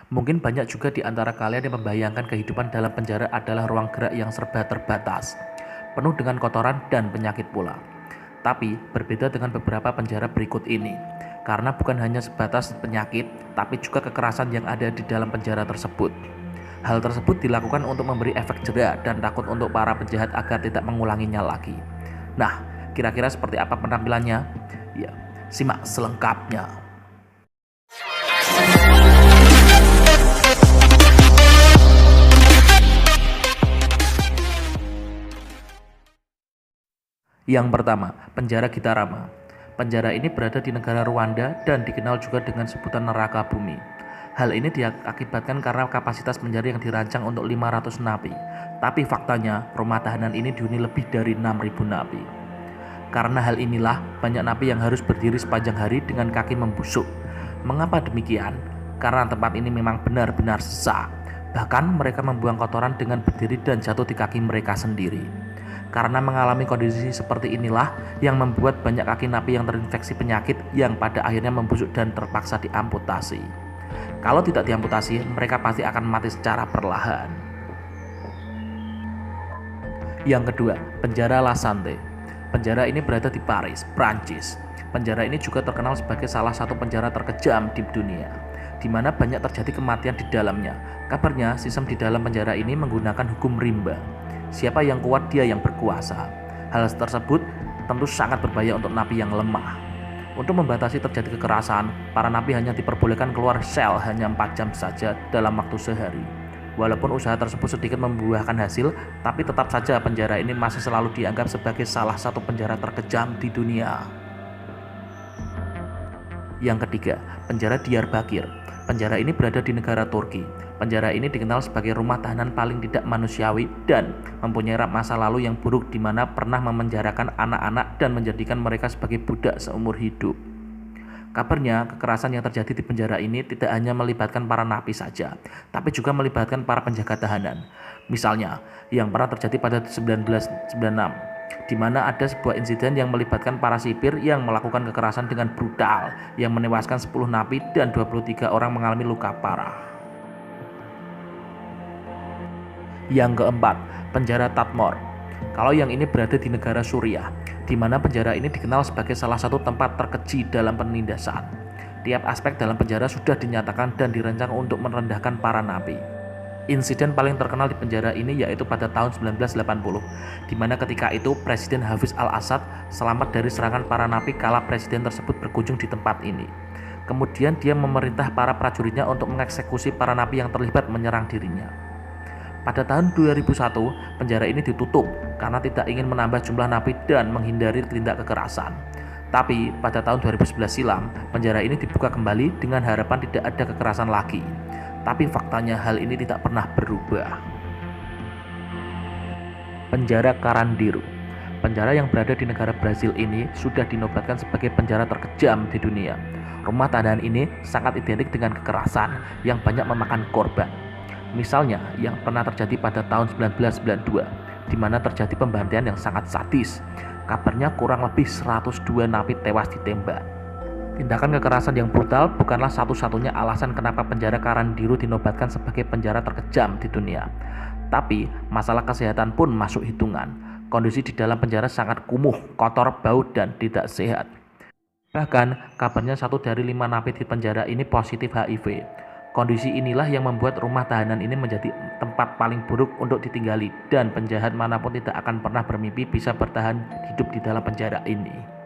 Mungkin banyak juga di antara kalian yang membayangkan kehidupan dalam penjara adalah ruang gerak yang serba terbatas, penuh dengan kotoran dan penyakit pula. Tapi berbeda dengan beberapa penjara berikut ini, karena bukan hanya sebatas penyakit, tapi juga kekerasan yang ada di dalam penjara tersebut. Hal tersebut dilakukan untuk memberi efek jera dan takut untuk para penjahat agar tidak mengulanginya lagi. Nah, kira-kira seperti apa penampilannya? Ya, simak selengkapnya. Yang pertama, penjara Gitarama. Penjara ini berada di negara Rwanda dan dikenal juga dengan sebutan neraka bumi. Hal ini diakibatkan karena kapasitas penjara yang dirancang untuk 500 napi. Tapi faktanya, rumah tahanan ini dihuni lebih dari 6.000 napi. Karena hal inilah, banyak napi yang harus berdiri sepanjang hari dengan kaki membusuk. Mengapa demikian? Karena tempat ini memang benar-benar sesak. Bahkan mereka membuang kotoran dengan berdiri dan jatuh di kaki mereka sendiri. Karena mengalami kondisi seperti inilah yang membuat banyak kaki napi yang terinfeksi penyakit yang pada akhirnya membusuk dan terpaksa diamputasi. Kalau tidak diamputasi, mereka pasti akan mati secara perlahan. Yang kedua, penjara La Santé. Penjara ini berada di Paris, Prancis. Penjara ini juga terkenal sebagai salah satu penjara terkejam di dunia, di mana banyak terjadi kematian di dalamnya. Kabarnya, sistem di dalam penjara ini menggunakan hukum rimba. Siapa yang kuat, dia yang berkuasa. Hal tersebut tentu sangat berbahaya untuk napi yang lemah. Untuk membatasi terjadi kekerasan, para napi hanya diperbolehkan keluar sel hanya 4 jam saja dalam waktu sehari. Walaupun usaha tersebut sedikit membuahkan hasil, tapi tetap saja penjara ini masih selalu dianggap sebagai salah satu penjara terkejam di dunia. Yang ketiga, penjara Diyarbakir. Penjara ini berada di negara Turki. Penjara ini dikenal sebagai rumah tahanan paling tidak manusiawi dan mempunyai masa lalu yang buruk di mana pernah memenjarakan anak-anak dan menjadikan mereka sebagai budak seumur hidup. Kabarnya, kekerasan yang terjadi di penjara ini tidak hanya melibatkan para napi saja, tapi juga melibatkan para penjaga tahanan. Misalnya, yang pernah terjadi pada 1996, di mana ada sebuah insiden yang melibatkan para sipir yang melakukan kekerasan dengan brutal, yang menewaskan 10 napi dan 23 orang mengalami luka parah. Yang keempat, penjara Tatmor. Kalau yang ini berada di negara Suriah, di mana penjara ini dikenal sebagai salah satu tempat terkeji dalam penindasan. Tiap aspek dalam penjara sudah dinyatakan dan dirancang untuk merendahkan para napi. Insiden paling terkenal di penjara ini yaitu pada tahun 1980, di mana ketika itu Presiden Hafiz al-Assad selamat dari serangan para napi kala presiden tersebut berkunjung di tempat ini. Kemudian dia memerintah para prajuritnya untuk mengeksekusi para napi yang terlibat menyerang dirinya. Pada tahun 2001, penjara ini ditutup karena tidak ingin menambah jumlah napi dan menghindari tindak kekerasan. Tapi pada tahun 2011 silam, penjara ini dibuka kembali dengan harapan tidak ada kekerasan lagi. Tapi faktanya hal ini tidak pernah berubah. Penjara Carandiru. Penjara yang berada di negara Brazil ini sudah dinobatkan sebagai penjara terkejam di dunia. Rumah tahanan ini sangat identik dengan kekerasan yang banyak memakan korban. Misalnya yang pernah terjadi pada tahun 1992, di mana terjadi pembantaian yang sangat sadis. Kabarnya kurang lebih 102 napi tewas ditembak. Tindakan kekerasan yang brutal bukanlah satu-satunya alasan kenapa penjara Carandiru dinobatkan sebagai penjara terkejam di dunia. Tapi masalah kesehatan pun masuk hitungan. Kondisi di dalam penjara sangat kumuh, kotor, bau, dan tidak sehat. Bahkan kabarnya 1 dari 5 napi di penjara ini positif HIV. Kondisi inilah yang membuat rumah tahanan ini menjadi tempat paling buruk untuk ditinggali dan penjahat manapun tidak akan pernah bermimpi bisa bertahan hidup di dalam penjara ini.